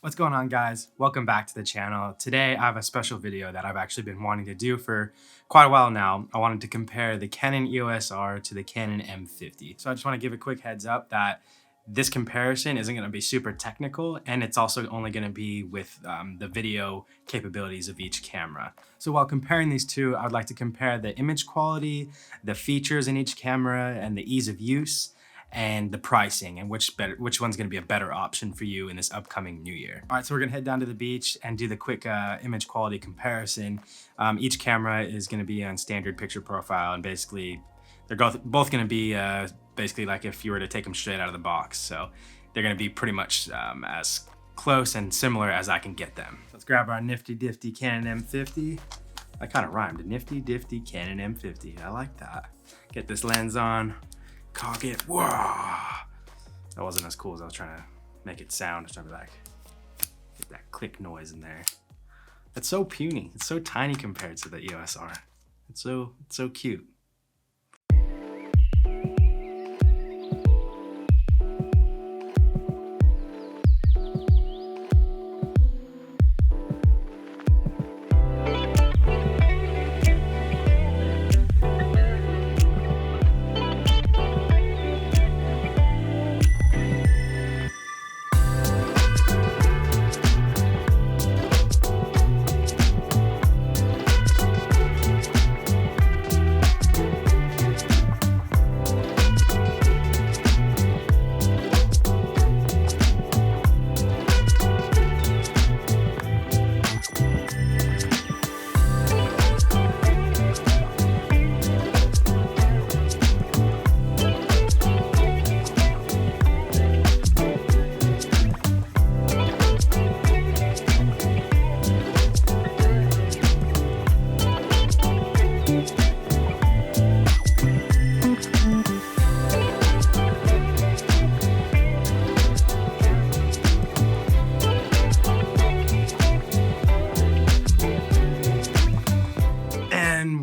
What's going on, guys? Welcome back to the channel. Today I have a special video that I've actually been wanting to do for quite a while now. I wanted to compare the Canon EOS R to the Canon M50. So I just want to give a quick heads up that this comparison isn't going to be super technical, and it's also only going to be with the video capabilities of each camera. So while comparing these two, I'd like to compare the image quality, the features in each camera, and the ease of use, and the pricing, and which one's gonna be a better option for you in this upcoming new year. All right, so we're gonna head down to the beach and do the quick image quality comparison. Each camera is gonna be on standard picture profile, and basically they're both gonna be basically like if you were to take them straight out of the box. So they're gonna be pretty much as close and similar as I can get them. Let's grab our nifty difty Canon M50. That kind of rhymed, nifty difty Canon M50. I like that. Get this lens on. Cock it. Whoa! That wasn't as cool as I was trying to make it sound. I was trying to be like, get that click noise in there. It's so puny. It's so tiny compared to the EOS R. It's so cute.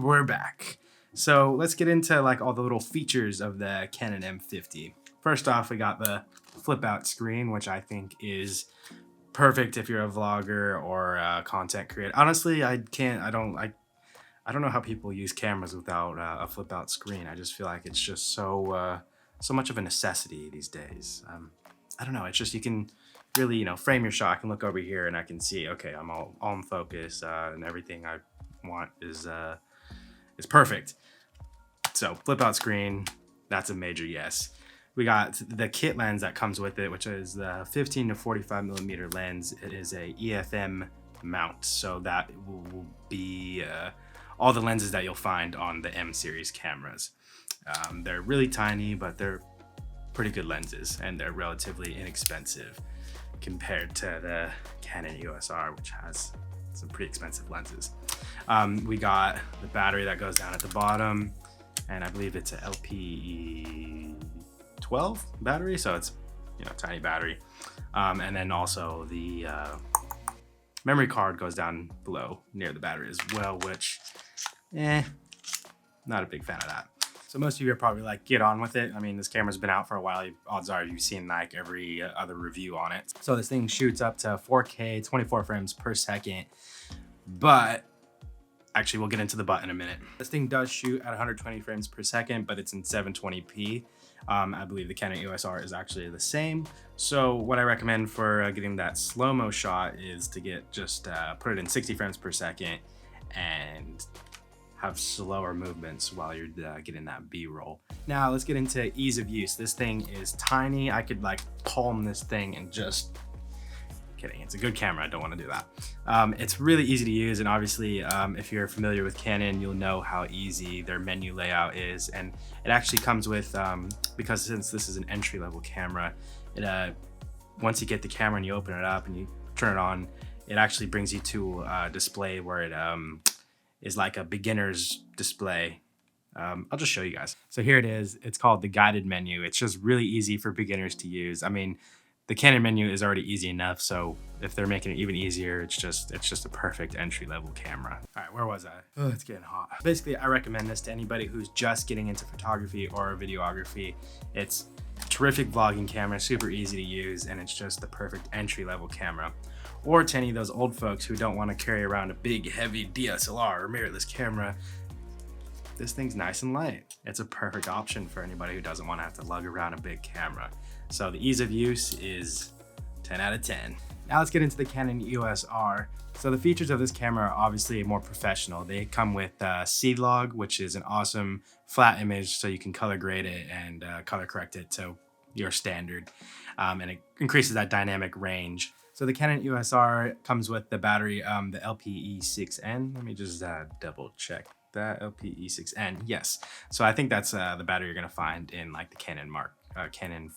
We're back. So let's get into like all the little features of the Canon M50. First off, we got the flip out screen, which I think is perfect if you're a vlogger or a content creator. Honestly, I don't know how people use cameras without a flip out screen. I just feel like it's just so much of a necessity these days. I don't know. It's just, you can really, frame your shot. I can look over here and I can see, okay, I'm all in focus, and everything I want is perfect. So flip out screen, that's a major yes. We got the kit lens that comes with it, which is the 15 to 45 millimeter lens. It is a EFM mount, so that will be all the lenses that you'll find on the M series cameras. They're really tiny, but they're pretty good lenses, and they're relatively inexpensive compared to the Canon EOS R, which has some pretty expensive lenses. We got the battery that goes down at the bottom, and I believe it's a LP12 battery, so it's tiny battery. And then also the memory card goes down below near the battery as well, which not a big fan of that. So most of you are probably like, get on with it. I mean, this camera's been out for a while. Odds are you've seen like every other review on it. So this thing shoots up to 4K, 24 frames per second. But actually, we'll get into the butt in a minute. This thing does shoot at 120 frames per second, but it's in 720p. I believe the Canon EOS R is actually the same. So what I recommend for getting that slow-mo shot is to get just put it in 60 frames per second and have slower movements while you're getting that B-roll. Now let's get into ease of use. This thing is tiny. I could like palm this thing and just, kidding, it's a good camera, I don't want to do that. It's really easy to use, and obviously if you're familiar with Canon, you'll know how easy their menu layout is, and it actually comes with, because since this is an entry-level camera, it once you get the camera and you open it up and you turn it on, it actually brings you to a display where it is like a beginner's display. I'll just show you guys. So here it is. It's called the guided menu. It's just really easy for beginners to use. I mean, the Canon menu is already easy enough, so if they're making it even easier, it's just a perfect entry-level camera. All right, where was I? Oh, it's getting hot. Basically, I recommend this to anybody who's just getting into photography or videography. It's Terrific vlogging camera, super easy to use, and it's just the perfect entry-level camera. Or to any of those old folks who don't want to carry around a big, heavy DSLR or mirrorless camera, this thing's nice and light. It's a perfect option for anybody who doesn't want to have to lug around a big camera. So the ease of use is 10 out of 10. Now let's get into the Canon EOS R. So the features of this camera are obviously more professional. They come with C-Log, which is an awesome flat image, so you can color grade it and color correct it to your standard, and it increases that dynamic range. So the Canon EOS R comes with the battery, the LPE6N. Let me just double check that. LPE6N, yes. So I think that's the battery you're gonna find in like the Canon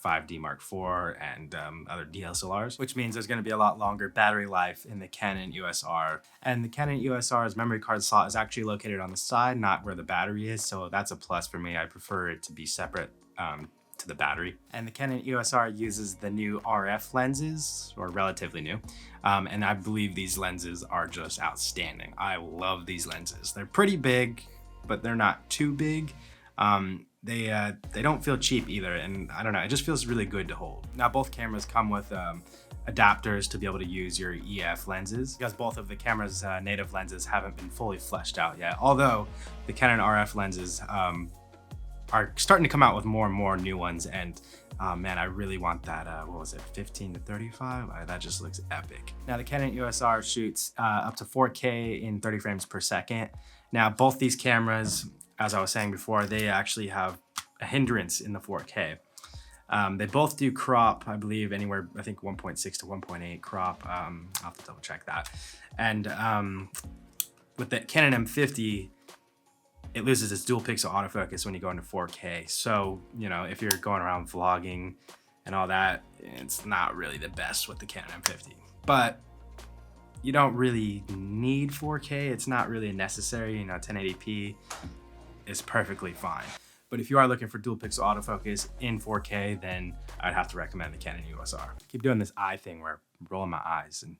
5D Mark IV and other DSLRs, which means there's going to be a lot longer battery life in the Canon EOS R. And the Canon EOS R's memory card slot is actually located on the side, not where the battery is, so that's a plus for me. I prefer it to be separate to the battery. And the Canon EOS R uses the new RF lenses, or relatively new, and I believe these lenses are just outstanding. I love these lenses. They're pretty big, but they're not too big. They don't feel cheap either, and I don't know, it just feels really good to hold. Now both cameras come with adapters to be able to use your EF lenses, because both of the camera's native lenses haven't been fully fleshed out yet, although the Canon RF lenses are starting to come out with more and more new ones, and man, I really want that, what was it, 15 to 35? That just looks epic. Now the Canon EOS R shoots up to 4K in 30 frames per second. Now both these cameras, as I was saying before, they actually have a hindrance in the 4K. They both do crop, I believe, anywhere, I think 1.6 to 1.8 crop. I'll have to double check that. And with the Canon M50, it loses its dual pixel autofocus when you go into 4K. So, you know, if you're going around vlogging and all that, it's not really the best with the Canon M50. But you don't really need 4K. It's not really necessary, you know, 1080p is perfectly fine. But if you are looking for dual pixel autofocus in 4K, then I'd have to recommend the Canon EOS R. I keep doing this eye thing where I'm rolling my eyes, and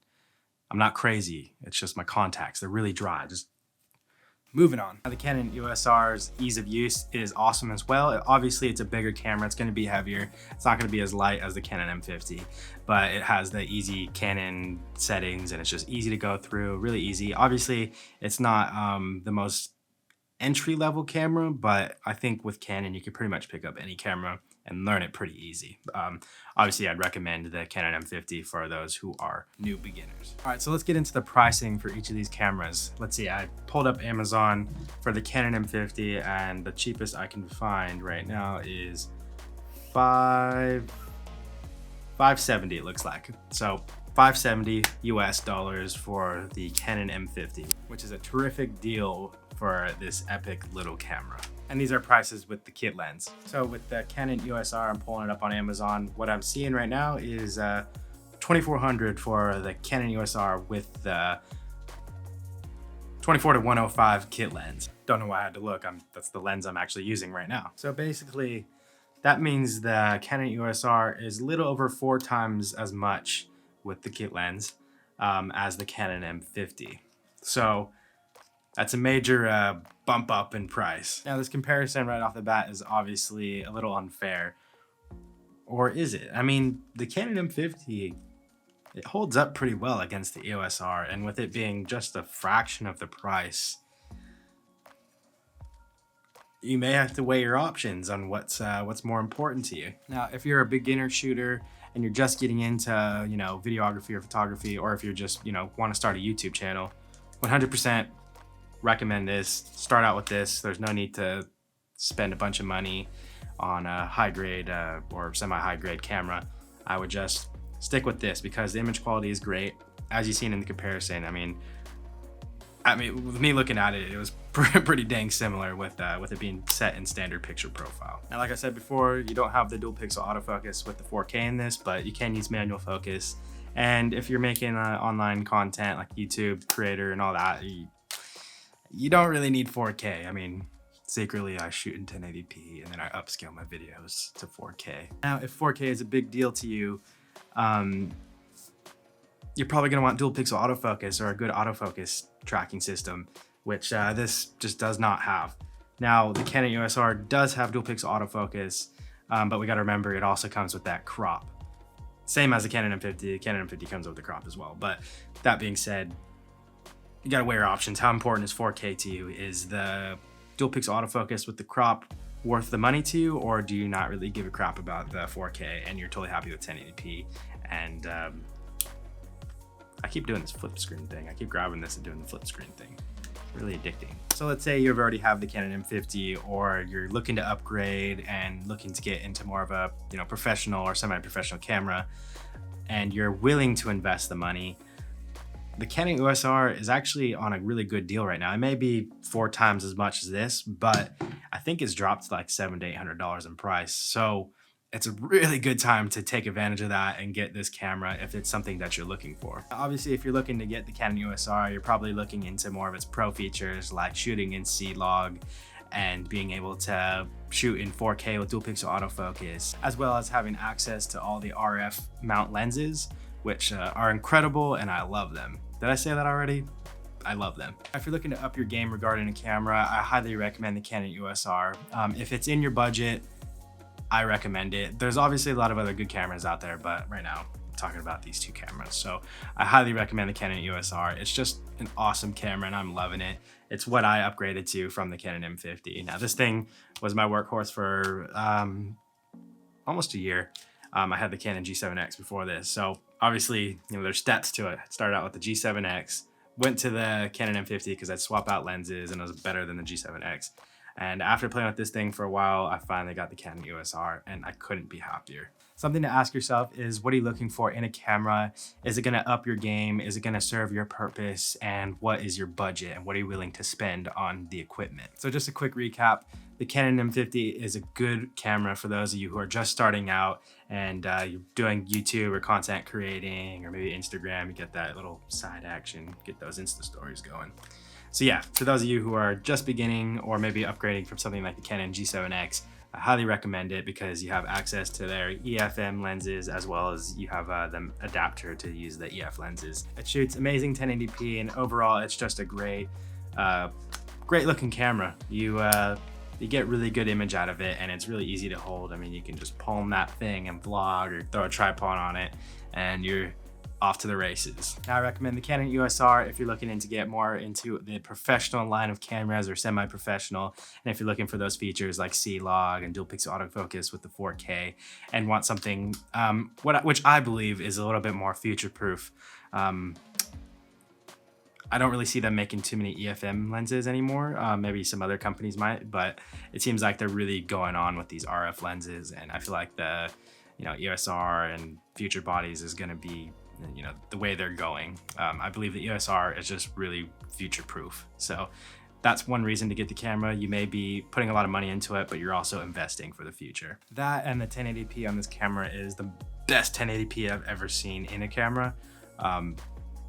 I'm not crazy. It's just my contacts. They're really dry. Just moving on. Now, the Canon EOS R's ease of use is awesome as well. Obviously, it's a bigger camera. It's going to be heavier. It's not going to be as light as the Canon M50, but it has the easy Canon settings, and it's just easy to go through, really easy. Obviously, it's not the most entry-level camera, but I think with Canon you can pretty much pick up any camera and learn it pretty easy. Obviously I'd recommend the Canon M50 for those who are new beginners. All right, so let's get into the pricing for each of these cameras. Let's see, I pulled up Amazon for the Canon M50, and the cheapest I can find right now is $570, it looks like. So $570 US for the Canon M50, which is a terrific deal for this epic little camera. And these are prices with the kit lens. So with the Canon EOS R, I'm pulling it up on Amazon. What I'm seeing right now is $2,400 for the Canon EOS R with the 24 to 105 kit lens. Don't know why I had to look. That's the lens I'm actually using right now. So basically, that means the Canon EOS R is a little over 4 times as much with the kit lens as the Canon M50. So that's a major bump up in price. Now this comparison right off the bat is obviously a little unfair. Or is it? I mean, the Canon M50, it holds up pretty well against the EOS R, and with it being just a fraction of the price, you may have to weigh your options on what's more important to you. Now, if you're a beginner shooter and you're just getting into, you know, videography or photography, or if you're just, you know, want to start a YouTube channel, 100% recommend this. Start out with this. There's no need to spend a bunch of money on a high grade or semi-high grade camera. I would just stick with this because the image quality is great. As you've seen in the comparison, I mean, with me looking at it, it was pretty dang similar with it being set in standard picture profile. Now, like I said before, you don't have the dual pixel autofocus with the 4K in this, but you can use manual focus. And if you're making online content like YouTube creator and all that, you don't really need 4K. I mean, secretly I shoot in 1080p and then I upscale my videos to 4K. Now, if 4K is a big deal to you, you're probably gonna want dual pixel autofocus or a good autofocus tracking system, which this just does not have. Now, the Canon EOS R does have dual pixel autofocus, but we got to remember it also comes with that crop. Same as the Canon M50. The Canon M50 comes with the crop as well. But that being said, you got to weigh your options. How important is 4K to you? Is the dual pixel autofocus with the crop worth the money to you, or do you not really give a crap about the 4K and you're totally happy with 1080p? And I keep doing this flip screen thing. I keep grabbing this and doing the flip screen thing. It's really addicting. So let's say you already have the Canon M50, or you're looking to upgrade and looking to get into more of a professional or semi-professional camera, and you're willing to invest the money. The Canon EOS R is actually on a really good deal right now. It may be 4 times as much as this, but I think it's dropped to like $700 to $800 in price. So it's a really good time to take advantage of that and get this camera if it's something that you're looking for. Obviously, if you're looking to get the Canon EOS R, you're probably looking into more of its pro features like shooting in C-Log and being able to shoot in 4K with dual pixel autofocus, as well as having access to all the RF mount lenses, which are incredible and I love them. Did I say that already? I love them. If you're looking to up your game regarding a camera, I highly recommend the Canon EOS R. If it's in your budget, I recommend it. There's obviously a lot of other good cameras out there, but right now I'm talking about these 2 cameras. So I highly recommend the Canon EOS R. It's just an awesome camera and I'm loving it. It's what I upgraded to from the Canon M50. Now this thing was my workhorse for almost a year. I had the Canon G7X before this. So obviously, there's steps to it. I started out with the G7X, went to the Canon M50 because I'd swap out lenses and it was better than the G7X. And after playing with this thing for a while, I finally got the Canon EOS R and I couldn't be happier. Something to ask yourself is, what are you looking for in a camera? Is it gonna up your game? Is it gonna serve your purpose? And what is your budget? And what are you willing to spend on the equipment? So just a quick recap. The Canon M50 is a good camera for those of you who are just starting out and you're doing YouTube or content creating or maybe Instagram. You get that little side action, get those Insta stories going. So yeah, for those of you who are just beginning or maybe upgrading from something like the Canon G7X, I highly recommend it because you have access to their EFM lenses as well as you have the adapter to use the EF lenses. It shoots amazing 1080p and overall it's just a great looking camera. You get really good image out of it and it's really easy to hold. I mean, you can just palm that thing and vlog or throw a tripod on it and you're off to the races. Now I recommend the Canon EOS R if you're looking to get more into the professional line of cameras or semi-professional, and if you're looking for those features like C-Log and dual pixel autofocus with the 4K and want something which I believe is a little bit more future-proof. I don't really see them making too many EFM lenses anymore. Maybe some other companies might, but it seems like they're really going on with these RF lenses, and I feel like the EOS R and future bodies is going to be the way they're going. I believe the EOS R is just really future-proof. So that's one reason to get the camera. You may be putting a lot of money into it, but you're also investing for the future. That and the 1080p on this camera is the best 1080p I've ever seen in a camera.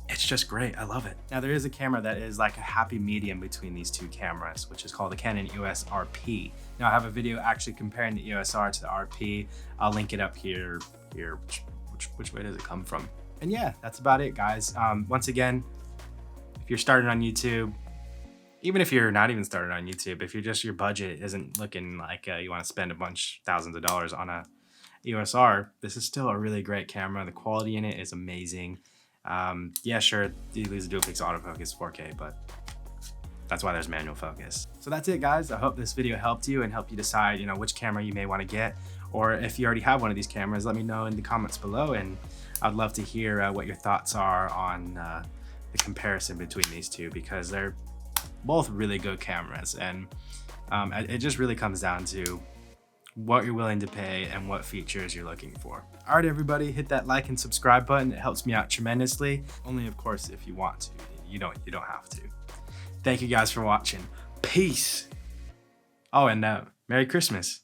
It's just great. I love it. Now there is a camera that is like a happy medium between these 2 cameras, which is called the Canon EOS RP. Now I have a video actually comparing the EOS R to the RP. I'll link it up here. Which way does it come from? And yeah, that's about it, guys. Once again, if you're starting on YouTube, even if you're not even started on YouTube, if your budget isn't looking like you want to spend a bunch thousands of dollars on a EOS R, this is still a really great camera. The quality in it is amazing. Yeah, sure, you lose the dual pixel autofocus 4K, but that's why there's manual focus. So that's it, guys. I hope this video helped you and helped you decide, which camera you may want to get, or if you already have one of these cameras, let me know in the comments below, and I'd love to hear what your thoughts are on the comparison between these 2, because they're both really good cameras, and it just really comes down to what you're willing to pay and what features you're looking for. All right, everybody, hit that like and subscribe button. It helps me out tremendously. Only, of course, if you want to. You don't have to. Thank you guys for watching. Peace. Oh, and Merry Christmas.